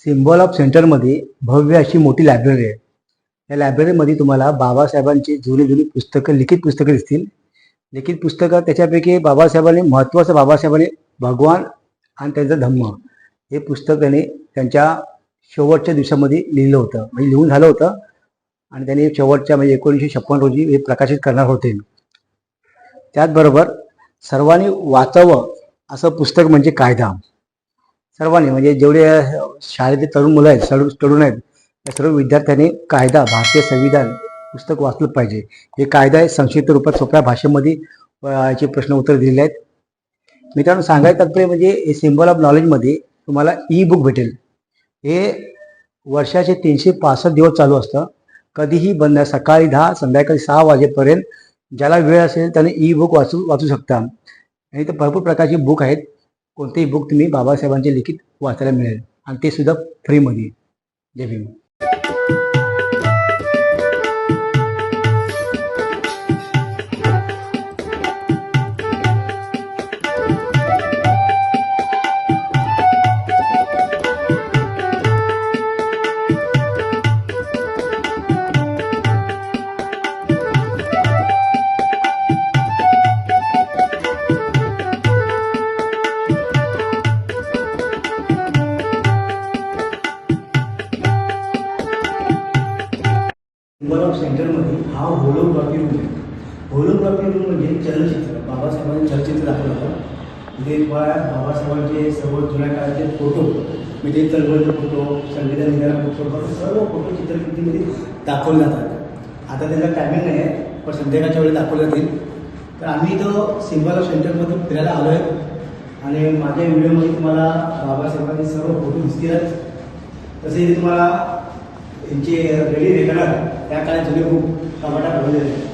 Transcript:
Symbol of सेंटरमध्ये भव्य अशी मोठी लायब्ररी आहे. या लायब्ररीमध्ये तुम्हाला बाबासाहेबांची जुनी जुनी पुस्तकं, लिखित पुस्तकं दिसतील. लिखित पुस्तकं त्याच्यापैकी बाबासाहेबांनी महत्त्वाचं, बाबासाहेबांनी भगवान आणि त्यांचा धम्म हे पुस्तक त्यांनी त्यांच्या शेवटच्या दिवसामध्ये लिहिलं होतं, म्हणजे लिहून झालं होतं आणि त्यांनी शेवटच्या म्हणजे 1956 रोजी हे प्रकाशित करणार होते. त्याचबरोबर सर्वांनी वाचावं असं पुस्तक म्हणजे कायदा. सर्वांनी म्हणजे जेवढे शाळेतले तरुण मुलं आहेत, तरुण आहेत, त्या सर्व विद्यार्थ्यांनी कायदा, भारतीय संविधान पुस्तक वाचलं पाहिजे. हे कायदा आहे संक्षिप्त रूपात सोप्या भाषेमध्ये याचे प्रश्न उत्तर दिलेले आहेत. मित्रांनो, सांगायचं तात्पर्य म्हणजे हे सिम्बॉल ऑफ नॉलेजमध्ये तुम्हाला ई बुक भेटेल. हे वर्षाचे 365 दिवस चालू असतं, कधीही बंद. सकाळी 10 संध्याकाळी 6 वाजेपर्यंत ज्याला वेळ असेल त्याने ई बुक वाचू शकता. आणि इथं भरपूर प्रकारची बुक आहेत. कोणतेही बुक तुम्ही बाबासाहेबांचे लिखित वाचायला मिळेल आणि ते सुद्धा फ्रीमध्ये. जय भीम. सिम्बॉल ऑफ सेंटरमध्ये हा होलोग्राफी रूम आहे. होलोग्राफी रूम म्हणजे चलचित्र, बाबासाहेबांचे चलचित्र दाखवलं होतं. तिथे तुम्हाला बाबासाहेबांचे सर्व जुन्या काळाचे फोटो, म्हणजे चळवळीचे फोटो, संविधान लिहिणारे फोटो, सर्व फोटो चित्रफितीमध्ये दाखवले जातात. आता त्याचा टायमिंग नाही आहे, पण संध्याकाळच्या वेळी दाखवले जातील. तर आम्ही इथं सिम्बॉल ऑफ सेंटरमध्ये फिरायला आलो आहे आणि माझ्या व्हिडिओमध्ये तुम्हाला बाबासाहेबांचे सर्व फोटो दिसतीलच. तसे इथे तुम्हाला त्यांचे रेडी रेकॉर्ड त्या काळात जुने खूप टमाटा ठेवलेले आहेत.